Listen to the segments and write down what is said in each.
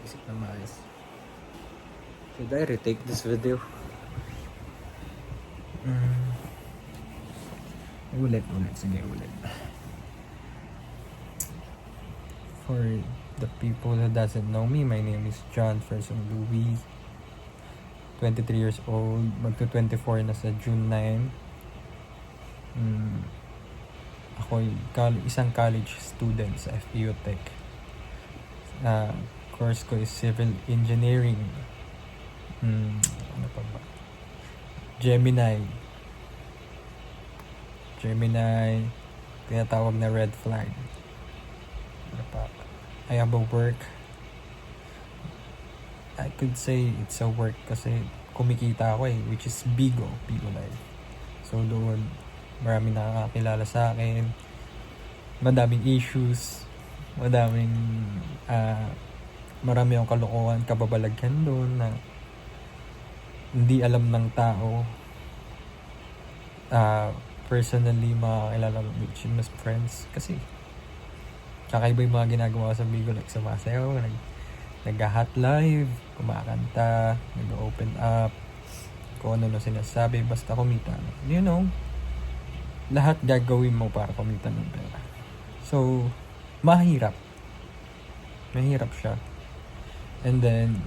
Isip na maayos. Should I retake this video? Ulit. Sige, ulit. For the people who doesn't know me, my name is John Ferson Louis. 23 years old. Magto-24 na sa June 9. Ako isang college student sa FPU Tech. Course ko is Civil Engineering. Ano pa ba? Gemini, tinatawag na red flag. Ano pa? I have a work. I could say it's a work kasi kumikita ako which is Bigo Live. So doon, marami nakakakilala sa akin. Madaming issues. Marami akong kalokohan, kababalaghan doon na hindi alam ng tao. Personally, makakilala ko with mas friends kasi kakaiba yung mga ginagawa sa Bigo, like sumasayaw, nag-hot live, kumakanta, nag-open up, kung ano sinasabi, basta kumita. You know, lahat gagawin mo para kumita ng pera. So, mahirap siya. And then,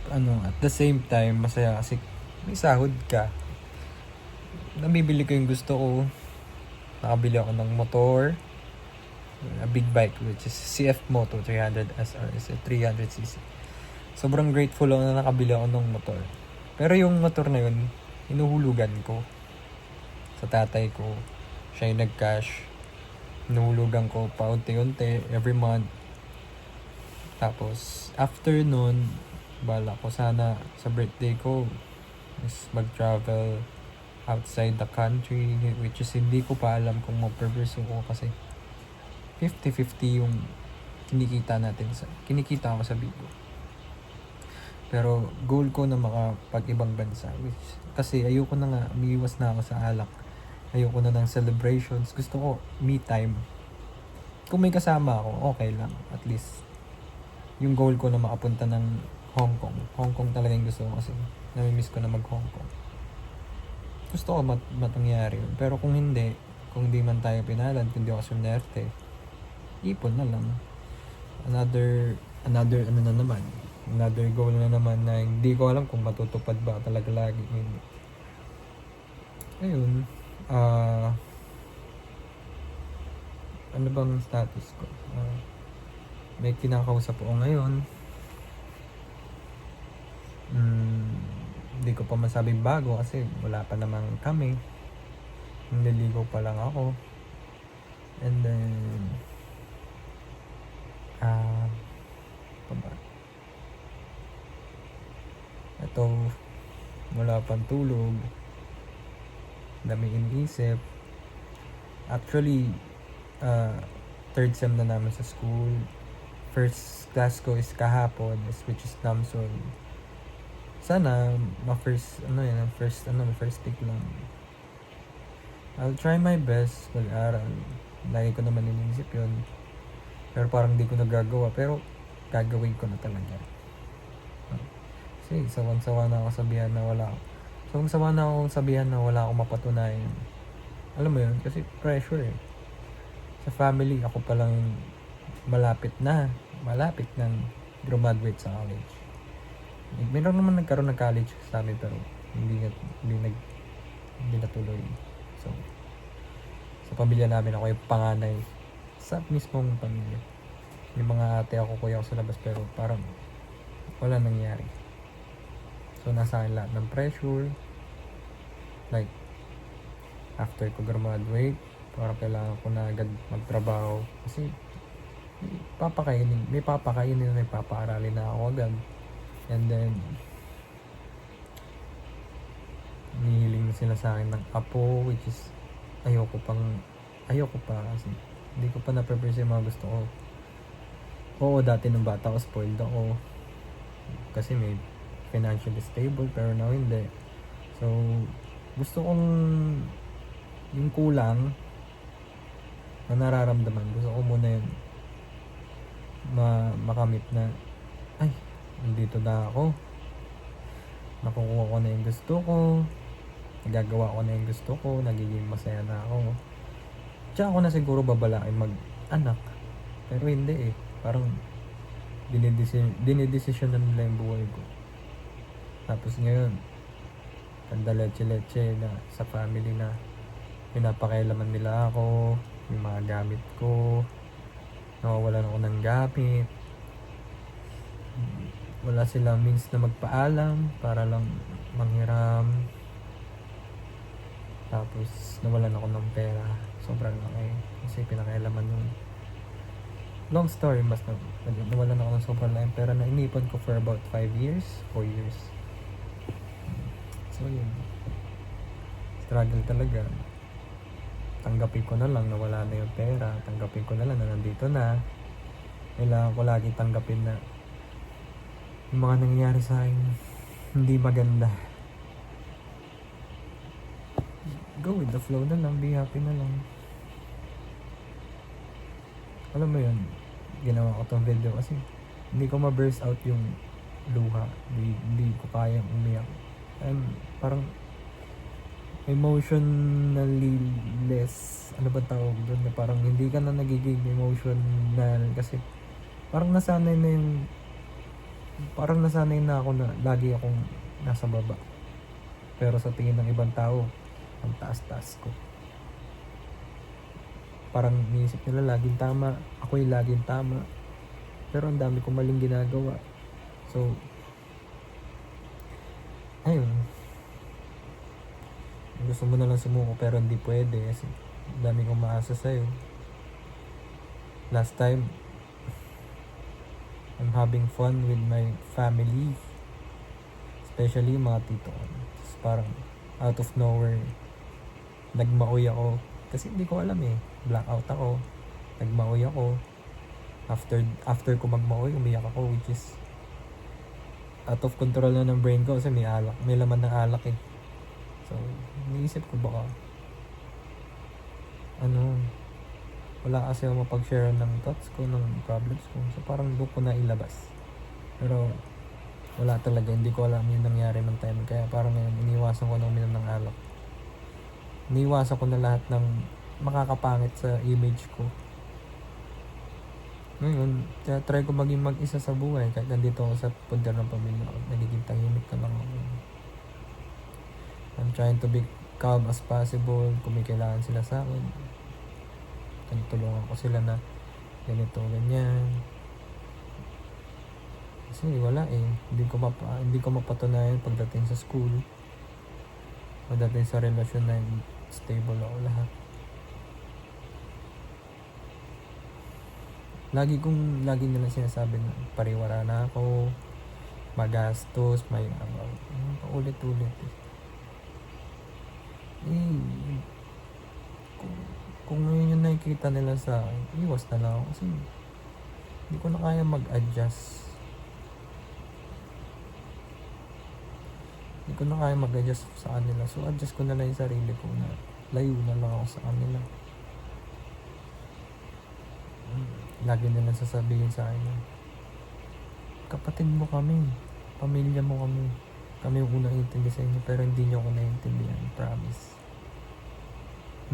at the same time, masaya kasi may sahod ka. Nabibili ko yung gusto ko. Nakabili ako ng motor. A big bike, which is CF Moto 300 SR. Is a 300cc. Sobrang grateful ako na nakabili ako ng motor. Pero yung motor na yun, hinuhulugan ko sa tatay ko. Siya yung nag-cash. Hinuhulugan ko paunti-unti every month. Tapos, after nun, bala ko sana sa birthday ko is mag-travel outside the country, which is hindi ko pa alam kung mag-pursue ko kasi 50-50 yung kinikita ko sa Bigo. Pero goal ko na makapag-ibang bansa, which kasi ayoko na nga, umiiwas na ako sa alak. Ayoko na ng celebrations. Gusto ko me time. Kung may kasama ako, okay lang. At least yung goal ko na makapunta ng Hong Kong talaga yung gusto ko kasi nami-miss ko na mag-Hong Kong. Gusto ko matangyari yun. Pero kung hindi man tayo pinalad, kung hindi ako sunerte, ipon na lang. Another goal na naman na hindi ko alam kung matutupad ba talaga lagi. Ayun. Ano bang status ko? May kinakausap ko ngayon. Hindi ko pa masabing bago kasi wala pa namang kami. Nililigaw pa lang ako. And then ito, wala pang tulog, dami iniisip. Actually, third sem na namin sa school. First class ko is kahapon, which is Namson. Sana first take lang. I'll try my best mag-aral. Lagi ko naman iniisip yun. Pero parang hindi ko nagagawa. Pero gagawin ko na talaga. Kasi sawan-sawa na ako sabihan na wala akong mapatunayan. Alam mo yun? Kasi pressure Sa family, ako pa lang malapit nang graduate sa college. Meron naman nagkaroon ng college sa amin pero hindi natuloy. So, sa pamilya namin ako yung panganay sa mismong pamilya. May mga ate ako, kuya ako sa labas pero parang wala nangyari. So, nasa akin lahat ng pressure. Like, after ko graduate, parang kailangan ko na agad magtrabaho. Kasi, may papakainin na ipapaaralin na ako agad. And then, nihiling na sila sa akin ng apo, which is, ayoko pa kasi hindi ko pa na-prepare yung mga gusto ko. Oo, dati nung bata ko, spoiled ako. Kasi may financially stable, pero now hindi. So, gusto kong yung kulang na nararamdaman. Gusto ko muna yun makamit na ay, nandito na ako. Nakukuha ko na yung gusto ko. Nagagawa ko na yung gusto ko. Nagiging masaya na ako. Tsaka ako na siguro babalain mag-anak. Pero hindi eh. Parang dinidesisyon na nila yung buhay ko. Tapos ngayon, tanda leche-leche na sa family na pinapakailaman nila ako, yung mga gamit ko, nawawalan ako ng gamit, wala silang means na magpaalam para lang manghiram, tapos nawalan ako ng pera, sobrang laki kasi pinakailaman yung long story, mas nawalan ako ng sobrang laking pera na inipon ko for about 4 years. So yun, struggle talaga. Tanggapin ko na lang na wala na yung pera. Tanggapin ko na lang na nandito na. Kailangan ko lagi tanggapin na yung mga nangyayari sa akin hindi maganda. Go with the flow na lang. Be happy na lang. Alam mo yun, ginawa ko tong video kasi hindi ko ma-burst out yung luha. Hindi ko kayang umiyak. Parang emotionally less, ano ba tawag doon, na parang hindi ka na nagiging emotional kasi parang nasanay na ako na lagi akong nasa baba, pero sa tingin ng ibang tao ang taas-taas ko. Parang iniisip nila laging tama, ako yung laging tama, pero ang dami kong maling ginagawa. So ayun, gusto mo na lang sumuko pero hindi pwede kasi dami kong maasa sa'yo. Last time, I'm having fun with my family, especially yung mga tito ko. Parang out of nowhere, nagmaoy ako kasi hindi ko alam eh, blackout ako, nagmaoy ako. After ko magmaoy, umiyak ako, which is out of control na ng brain ko kasi may laman ng alak eh. So, iniisip ko baka wala kasi ako mapag-share ng thoughts ko, ng problems ko. So, parang doon ko na ilabas. Pero, wala talaga. Hindi ko alam yung nangyari ng time. Kaya parang ngayon, iniwasan ko na uminom ng alak. Iniwasan ko na lahat ng makakapangit sa image ko. Ngayon, try ko maging mag-isa sa buhay. Kahit nandito ako sa punder ng pamilya ko, nagiging tahimik na lang ako. I'm trying to be calm as possible. Kung may kailangan sila sa akin, tulungan ko sila na ganito, ganyan. Kasi wala eh. Hindi ko mapatunayan pagdating sa school. Pagdating sa relasyon na stable ako lahat. Lagi nilang sinasabi na pariwara na ako, magastos, may paulit-ulit kung ngayon yung nakikita nila sa akin, iwas na lang ako kasi hindi ko na kaya mag-adjust. Hindi ko na kaya mag-adjust sa kanila. So, adjust ko na lang yung sarili ko na layo na lang ako sa kanila. Lagi nila sasabihin sa akin, kapatid mo kami, pamilya mo kami. Kami yung unang intindi sa inyo, pero hindi nyo ako naiintindihan, promise.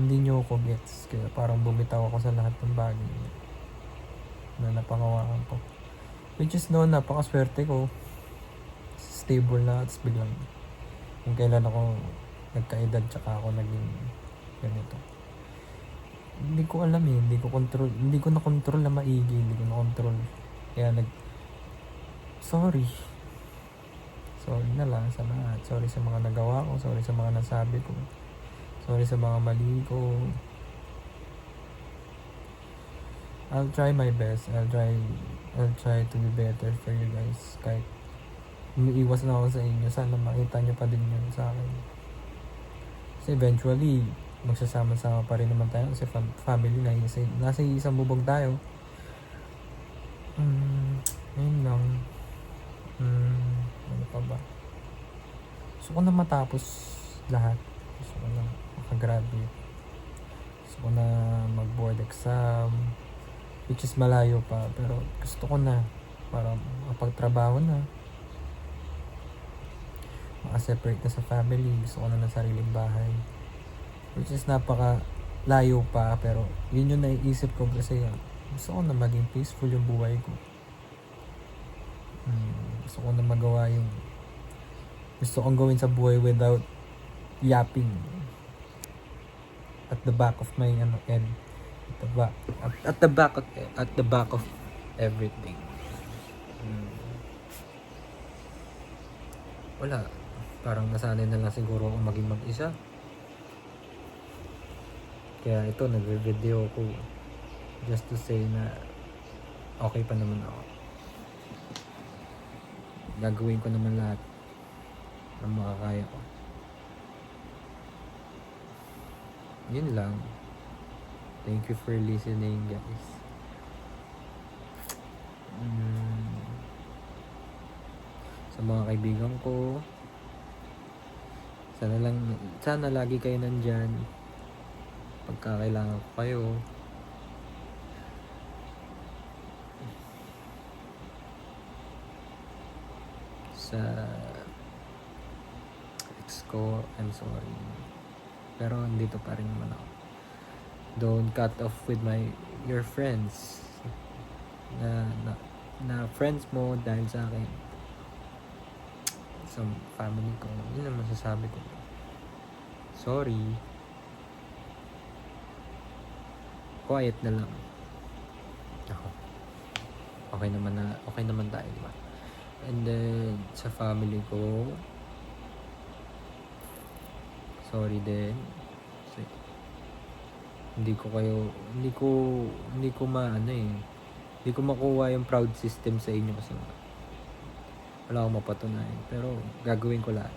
Hindi nyo ako gets, kaya parang bumitaw ako sa lahat ng bagay na napangawakan ko. Which is no, napakaswerte ko. Stable na, at biglang kung kailan ako nagkaedad tsaka ako naging ganito. Hindi ko alam eh, hindi ko na control na maigi, hindi ko na control. Kaya sorry na lang sa lahat. Sorry sa mga nagawa ko, sorry sa mga nasabi ko, sorry sa mga mali ko. I'll try my best. I'll try to be better for you guys. Kahit umiiwas na ako sa inyo, sana makita nyo pa din yun sa akin. Kasi eventually, magsasama-sama pa rin naman tayo kasi family na nasa isang bubong tayo. Ayun lang. Ano pa ba? Gusto ko na matapos lahat. Gusto ko na makagraduate. Gusto ko na mag-board exam, which is malayo pa, pero gusto ko na para mapagtrabaho na. Makaseparate na sa family. Gusto ko na ng sariling bahay. Which is napaka layo pa, pero yun yung naiisip ko kasi gusto ko na maging peaceful yung buhay ko. Gusto ko na magawa yung gusto kong gawin sa buhay without yapping at the back of my head, at the back of everything. Wala, parang nasanay na lang siguro ako maging mag-isa. Kaya ito, nagre-video ko just to say na okay pa naman ako. Gagawin ko naman lahat ng makakaya ko. Yun lang. Thank you for listening, guys. Sa mga kaibigan ko, sana lagi kayo nandyan pagka kailangan ko kayo. Sa ex ko, I'm sorry, pero andito pa rin naman ako. Don't cut off with your friends na friends mo dahil sa akin, sa family ko. Yun ang masasabi ko. Sorry. Quiet na lang ako. Okay naman tayo, diba? And then sa family ko, sorry din. Kasi hindi ko makuha yung proud system sa inyo kasi wala akong mapatunayan, pero gagawin ko lahat.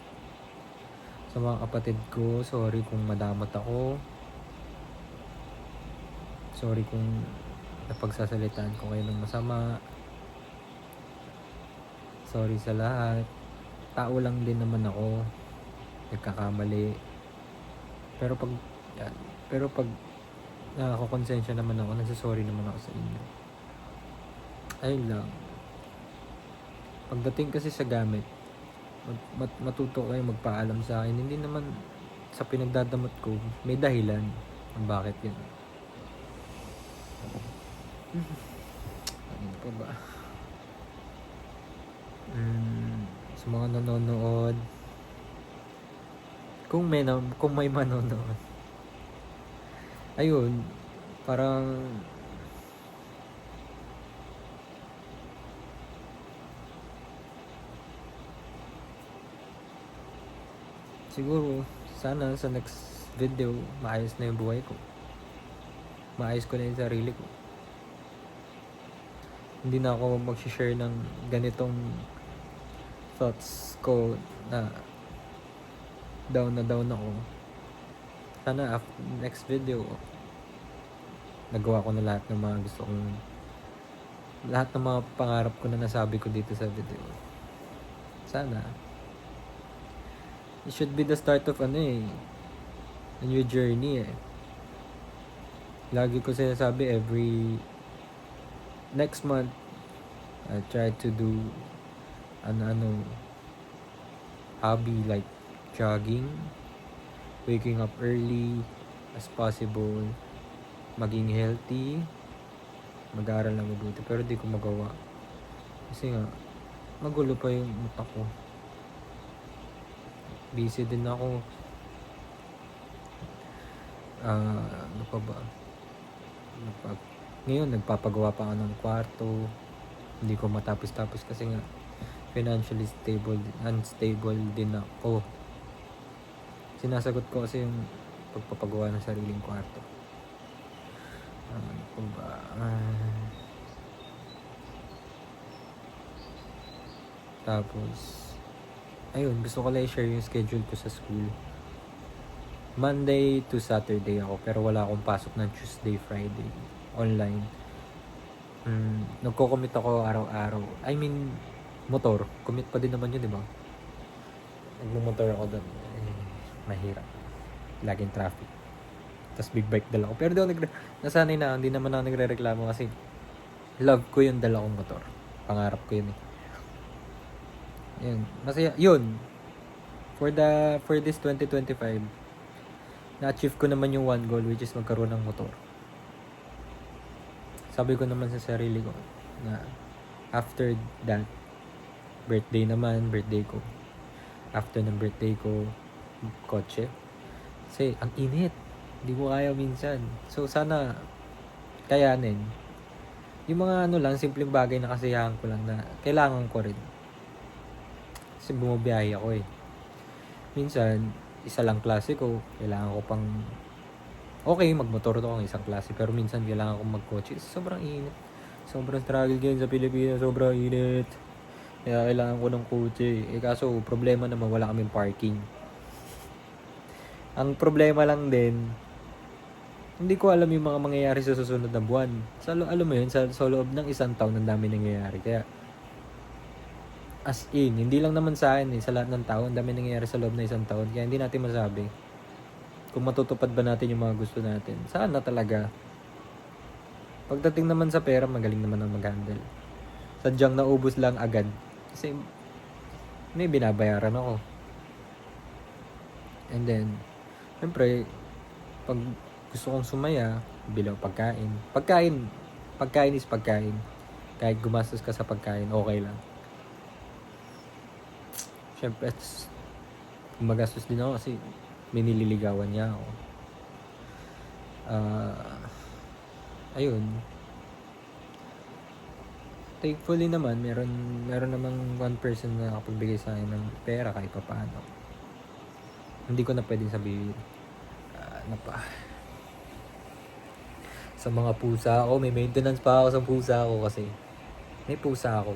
Sa mga kapatid ko, sorry kung madamot ako. Sorry kung napagsasalitaan ko kayo ng masama. Sorry sa lahat. Tao lang din naman ako. Nagkakamali. Pero pag nakakakonsensya naman ako, nagsasorry naman ako sa inyo. Ayun lang. Pagdating kasi sa gamit, matuto kayo magpaalam sa akin. Hindi naman sa pinagdadamot ko, may dahilan kung bakit yun. Ano pa ba? Sa mga nanonood, kung may manonood, ayun, parang siguro sana sa next video maayos na yung buhay ko, maayos ko na yung sarili ko. Hindi na ako mag-share ng ganitong thoughts ko na down ako. Sana after next video, nagawa ko na lahat ng mga gusto kong, lahat ng mga pangarap ko na nasabi ko dito sa video. Sana it should be the start of a new journey Lagi ko sinasabi, every next month I try to do hobby like jogging, waking up early as possible, maging healthy, mag-aaral na mabuti, pero di ko magawa kasi nga magulo pa yung utak ko. Busy din ako. Ano pa ba? Ngayon nagpapagawa pa ako ng kwarto. Hindi ko matapos kasi nga financially unstable din ako. Sinasagot ko kasi yung pagpapagawa ng sariling kwarto. Ano pa ba? Tapos ayun, gusto ko lang i-share yung schedule ko sa school. Monday to Saturday ako, pero wala akong pasok ng Tuesday, Friday online. Nagko-commute ako araw-araw. I mean, motor. Commute pa din naman yun, di ba? Nagmumotor ako doon. Mahirap. Laging traffic. Tapos big bike dala ko. Pero nasanay na, hindi naman ako nagre-reklamo kasi love ko yung dala kong motor. Pangarap ko yun eh. Yun. Masaya. Yun. For this 2025, na-achieve ko naman yung one goal, which is magkaroon ng motor. Sabi ko naman sa sarili ko na after that, birthday ko. After ng birthday ko, kotse. Kasi ang init. Hindi ko kaya minsan. So sana kayanin. Yung mga simpleng bagay na kasiyahan ko lang na kailangan ko rin. Kasi bumabiyahe ako eh. Minsan, isa lang klase ko. Kailangan ko pang okay, magmotor to ang isang klase. Pero minsan kailangan kong magkotse. Sobrang init. Sobrang struggle ngayon sa Pilipinas. Sobrang init. Kaya kailangan ko ng kotse. Kaso problema naman, wala kaming parking. Ang problema lang din, hindi ko alam yung mga mangyayari sa susunod na buwan. Alam mo yun, sa loob ng isang taon, ang dami nangyayari. Kaya, as in, hindi lang naman sa akin sa lahat ng tao, ang dami nangyayari sa loob ng isang taon. Kaya hindi natin masabi kung matutupad ba natin yung mga gusto natin. Sana talaga. Pagdating naman sa pera, magaling naman ang mag-handle. Sadyang naubos lang agad. Kasi, may binabayaran ako. And then, siyempre, pag gusto kong sumaya, bili ako pagkain. Pagkain is pagkain. Kahit gumastos ka sa pagkain, okay lang. Siyempre, gumagastos din ako kasi may nililigawan niya ako. Ayun. Thankfully naman, meron namang one person na nakapagbigay sa akin ng pera kahit pa paano. Hindi ko na pwedeng sabihin. Sa mga pusa ako, may maintenance pa ako sa pusa ako kasi may pusa ako.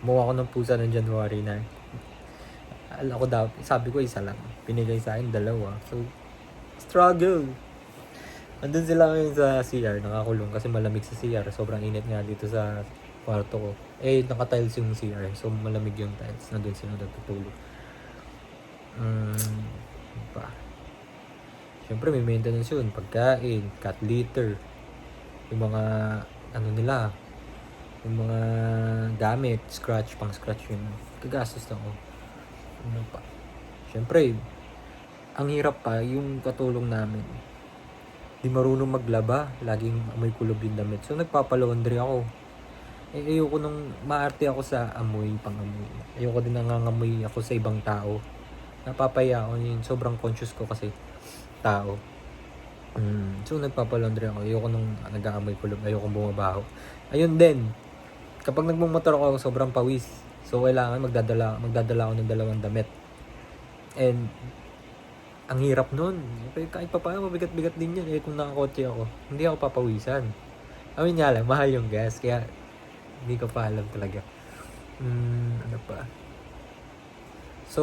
Kumuha ako ng pusa ng January na. Sabi ko isa lang. Pinigay sa akin 2. So, struggle. Andun sila ngayon sa CR, nakakulong kasi malamig sa CR. Sobrang init nga dito sa kwarto ko. Naka-tiles yung CR. So, malamig yung tiles. Nandun sila natutulog. Siyempre, may maintenance yun. Pagkain, cat litter. Yung mga, nila. Yung mga gamit, pang scratch yun. Kagastos na ako. Siyempre, ang hirap pa, yung katulong namin. Di marunong maglaba. Laging amoy kulob yung damit. So, nagpapalaundry ako. Ayoko nung maarte ako sa pang-amoy. Ayoko din nangangamoy ako sa ibang tao. Napapaya ako yun. Sobrang conscious ko kasi tao. So, nagpapalaundry ako. Ayoko nung nag-aamoy kulob. Ayoko bumabaho. Ayun din. Kapag nagmumotor ako, sobrang pawis. So, kailangan magdadala ako ng 2 damit. And, ang hirap nun. Kahit pa paano, mabigat-bigat din yun. Kung nakakotse ako, hindi ako papawisan. Nga lang, mahal yung gas. Kaya, hindi ko pa alam talaga. Ano pa? So,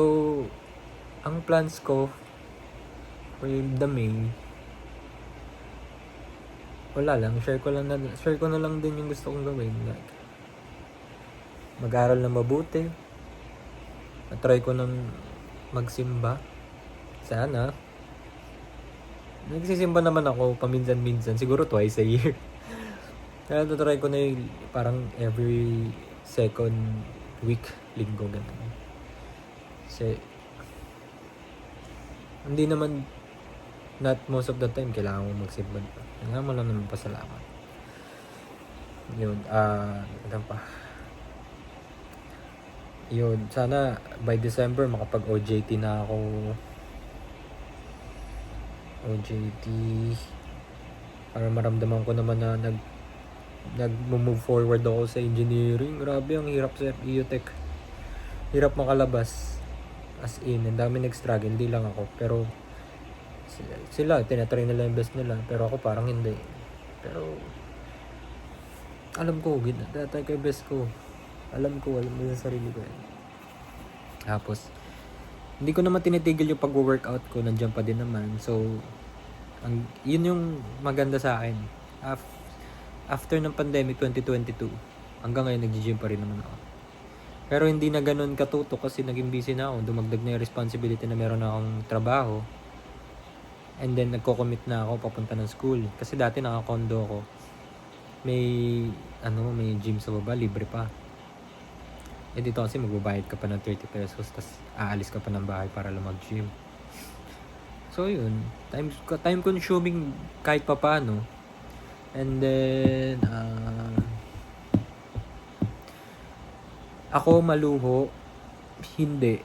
ang plans ko for the May, wala lang. Share ko na lang din yung gusto kong gawin. Like, mag-aral na mabuti. Try ko nang magsimba. Sana. Nagsisimba naman ako paminsan-minsan. Siguro twice a year. Kaya try ko na yung parang every second week, linggo, ganun. Kasi, hindi naman, not most of the time, kailangan mo magsimba. Kailangan mo lang naman pasalamat. Yun, ano pa? Yun, sana by December makapag-OJT na ako. OJT para maramdaman ko naman na nag-move forward ako sa engineering. Grabe, ang hirap sa FEU Tech. Hirap makalabas. As in, ang dami nag-struggle. Hindi lang ako. Pero sila, tinatry nila yung best nila. Pero ako parang hindi. Pero alam ko, tinatry ko yung best ko. Alam mo yung sarili ko yan. Tapos, hindi ko naman tinitigil yung pag-workout ko. Nandiyan pa din naman. So, yun yung maganda sa akin. After ng pandemic 2022, hanggang ngayon nag-gym pa rin naman ako. Pero hindi na ganun katutok kasi naging busy na ako. Dumagdag na yung responsibility na meron na akong trabaho. And then, nagko-commit na ako papunta ng school. Kasi dati naka-condo ako. May gym sa baba, libre pa. Eh dito kasi magbabayad ka pa ng 30 pesos tapos aalis ka pa ng bahay para lang mag-gym. So yun, time consuming kahit papaano. And then ako maluho, hindi.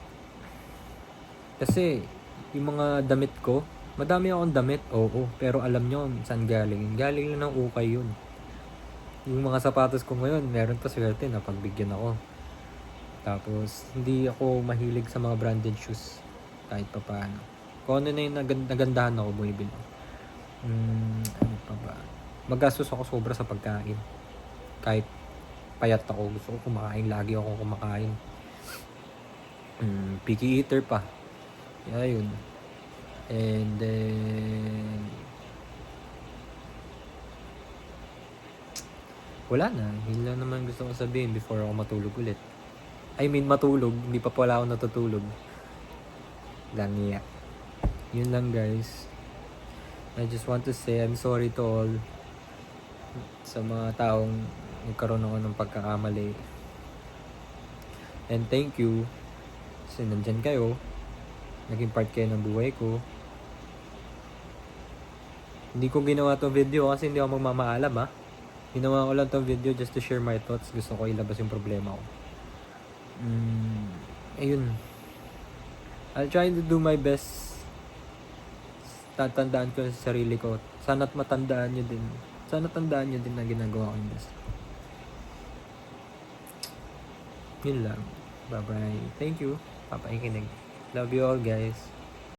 Kasi yung mga damit ko, madami akong damit, oo. Pero alam nyo saan galing? Galing lang ng ukay yun. Yung mga sapatos ko ngayon, meron pa swerte na pagbigyan ako. Tapos, hindi ako mahilig sa mga branded shoes kahit pa paano. Kung ano na yung nagandahan ako, bumibili ako. Ano pa ba? Magastos ako sobra sa pagkain. Kahit payat ako, gusto ko kumakain. Lagi ako kumakain. Picky eater pa. Yeah, yun. And then... wala na. Yun lang naman gusto ko sabihin before ako matulog ulit. I mean, matulog. Hindi pa pala ako natutulog. Langya. Yun lang, guys. I just want to say I'm sorry to all sa mga taong nagkaroon ako ng pagkakamali. And thank you kasi nandyan kayo. Naging part kayo ng buhay ko. Hindi ko ginawa tong video kasi hindi ako magmamaalam, ha. Ginawa ko lang tong video just to share my thoughts. Gusto ko ilabas yung problema ko. Ayun. I'll try to do my best. Tatandaan ko sa sarili ko. Sana't matandaan nyo din. Sana tandaan nyo din na ginagawa ko yung best. Yun lang. Bye-bye. Thank you. Papaikinig. Love you all, guys.